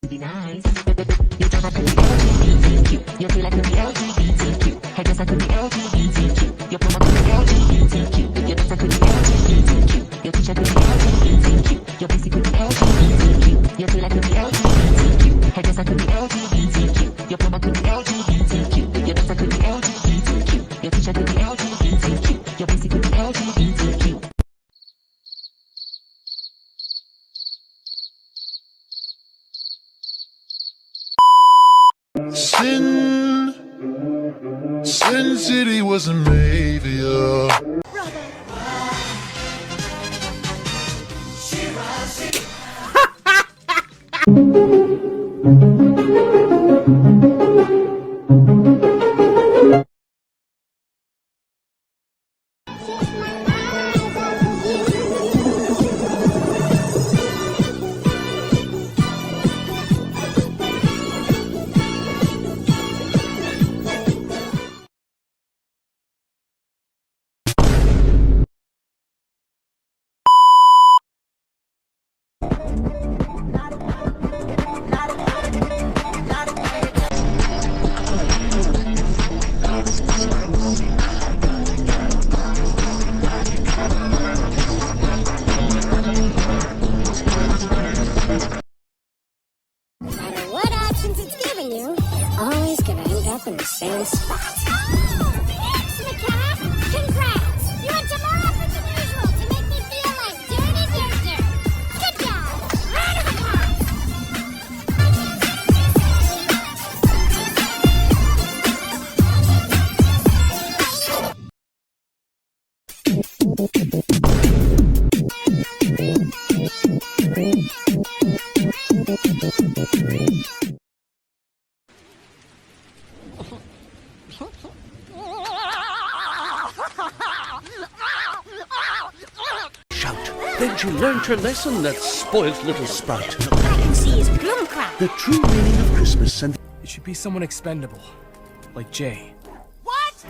Be nice. You don't have to be LGBTQ. You feel like to be LGBTQ. Hairdresser could be LGBTQ. Your plumber could be LGBTQ. Your doctor could be LGBTQ. Your teacher could be LGBTQ. Your PC could be LGBTQ. You feel like to be LGBTQ. Hairdresser could be LGBTQ. Your plumber could be LGBTQ. Your doctor could be LGBTQ. Your teacher could be LGBTQ. Your PC could be LGBTQ. Sin City wasn't made for you. Always gonna end up in the same spot. Oh, thanks, the cat! Congrats! You went to more effort than usual to make me feel like dirty dirt. Good job! Round of Shout Then she learnt her lesson, that spoilt little sprout. All I can see is plum crap. The true meaning of Christmas and It should be someone expendable, like Jay. What?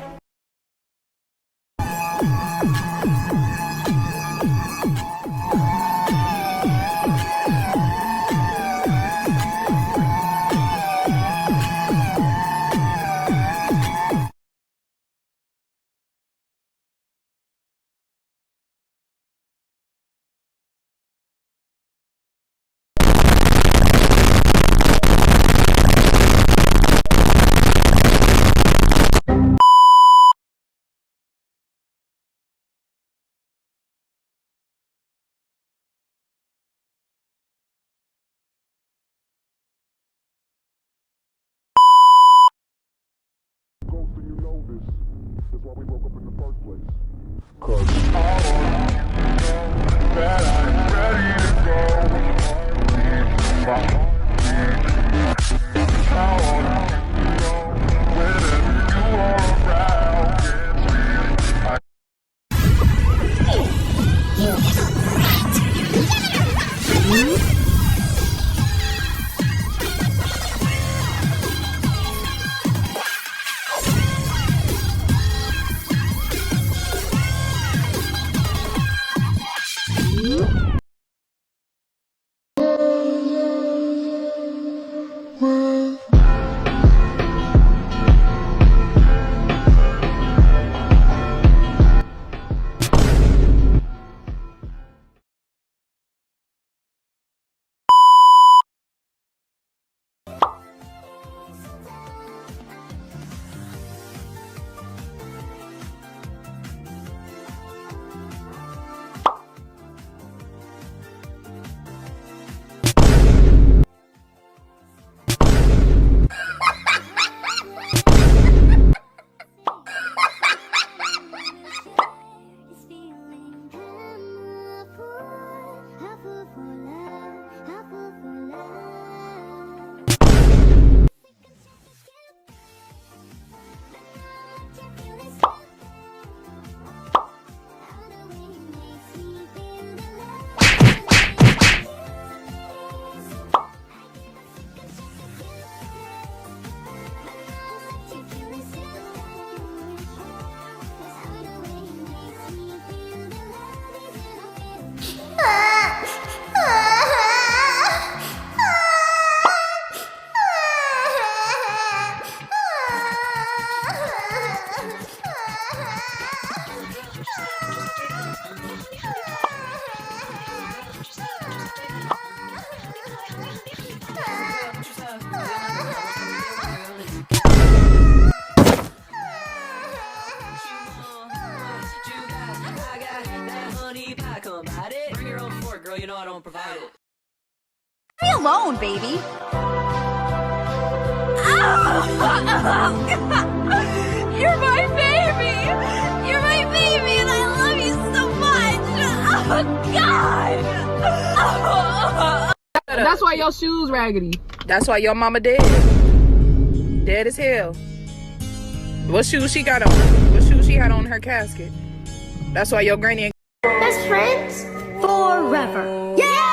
Girl, you know I don't provide it. Leave me alone, baby. You're my baby. You're my baby, and I love you so much. Oh, God. That's why your shoes raggedy. That's why your mama dead. Dead as hell. What shoes she got on? What shoes she had on her casket? That's why your granny ain't. Best friends forever. Yeah!